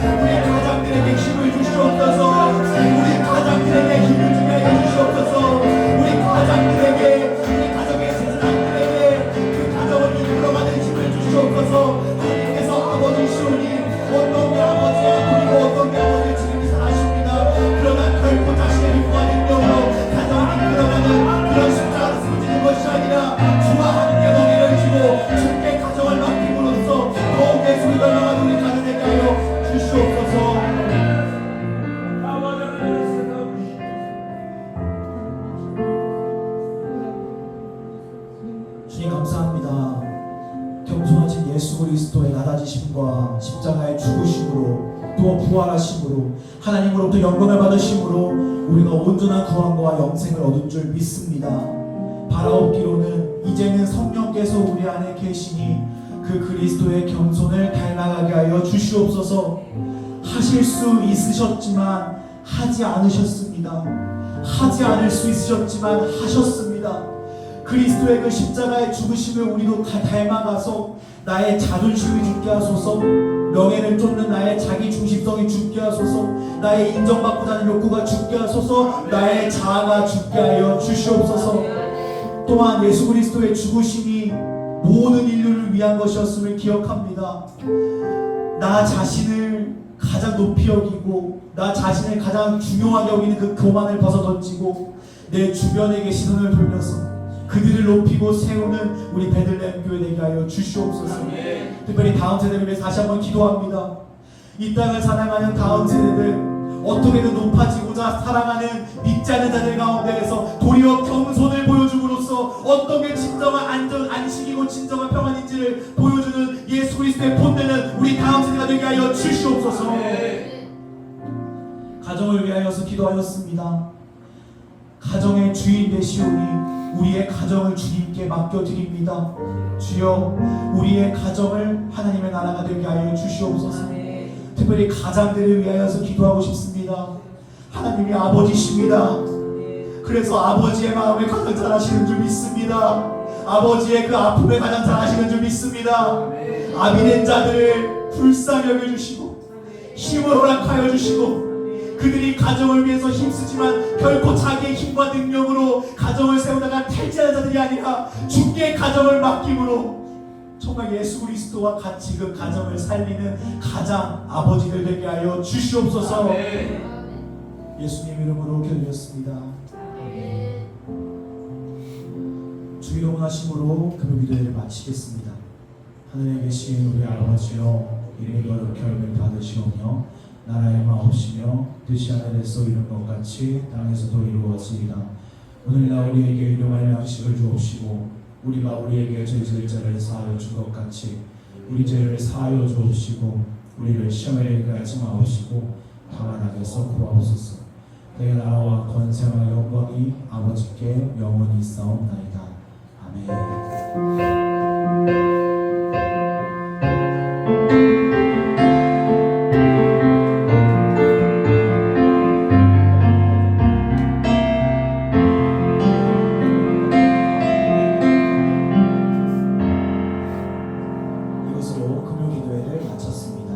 우리 가장들에게 힘을 주시옵소서. 우리 가장들에게 힘을 주게 하여 주시옵소서. 우리 가장들에게, 우리 가정의 제사장들에게 그 가정을 이끌어가는 힘을 주시옵소서. 하나님께서 아버지시오니 어떤 게 아버지야, 그리고 어떤 게 아버지를 지금 잘하십니다. 그러나 결코 자신의 힘과 능력으로 가정을 이끌어가는 그런 십자가를 쓰지는 것이 아니라 주와 함께 너희를 지고 주께 가정을 맡김으로써 더욱 예수를 닮아가는 우리 가정에게 하여 주시옵소서. 주님 감사합니다. 겸손하신 예수 그리스도의 낮아지심과 십자가의 죽으심으로 또 부활하심으로 하나님으로부터 영광을 받으심으로 우리가 온전한 구원과 영생을 얻은 줄 믿습니다. 바라옵기로는 이제는 성령께서 우리 안에 계시니 그 그리스도의 겸손을 닮아가게 하여 주시옵소서. 하실 수 있으셨지만 하지 않으셨습니다. 하지 않을 수 있으셨지만 하셨습니다. 그리스도의 그 십자가의 죽으심을 우리도 닮아가서 나의 자존심이 죽게 하소서, 명예를 쫓는 나의 자기 중심성이 죽게 하소서, 나의 인정받고자 하는 욕구가 죽게 하소서, 나의 자아가 죽게 하여 주시옵소서. 또한 예수 그리스도의 죽으심이 모든 인류를 위한 것이었음을 기억합니다. 나 자신을 가장 높이 여기고 나 자신을 가장 중요하게 여기는 그 교만을 벗어던지고 내 주변에게 시선을 돌려서 그들을 높이고 세우는 우리 베들레헴 교회 되게 하여 주시옵소서. 특별히 다음 세대를 위해 다시 한번 기도합니다. 이 땅을 사랑하는 다음 세대들, 어떻게든 높아지고자 사랑하는 믿지 않는 자들 가운데에서 도리어 겸손을 보여줌으로써 어떤 게 진정한 안식이고 진정한 평안인지를 보여주는 예수 그리스도의 본되는 우리 다음 세대가 되게 하여 주시옵소서. 가정을 위하여서 기도하였습니다. 가정의 주인 되시오니 우리의 가정을 주님께 맡겨드립니다. 주여, 우리의 가정을 하나님의 나라가 되게 하여 주시옵소서. 특별히 가장들을 위하여서 기도하고 싶습니다. 하나님이 아버지십니다. 그래서 아버지의 마음을 가장 잘 아시는 줄 믿습니다. 아버지의 그 아픔을 가장 잘 아시는 줄 믿습니다. 아비된 자들을 불쌍히 여겨주시고 힘을 허락하여 주시고 그들이 가정을 위해서 힘쓰지만 결코 자기의 힘과 능력으로 가정을 세우다가 탈지하는 자들이 아니라 주께 가정을 맡김으로 정말 예수 그리스도와 같이 그 가정을 살리는 가장 아버지들 되게 하여 주시옵소서. 예수님 이름으로 기도드렸습니다. 주기도 원하심으로 금요기도회를 마치겠습니다. 하늘에 계신 우리 아버지여, 이름이 거룩히 여김을 받으시오며 나라의 마옵시며 뜻이 하늘에서 이룬 것 같이 땅에서도 이루어지이다. 오늘날 우리에게 일용할 양식을 주옵시고 우리가 우리에게 죄 지을 자를 사하여 준 것 같이 우리 죄를 사하여 주옵시고 우리를 시험에 들게 하지 마옵시고 다만 악에서 구하옵소서. 내 나라와 권세와 영광이 아버지께 영원히 있사옵나이다. 아멘. 이것으로 금요기도회를 마쳤습니다.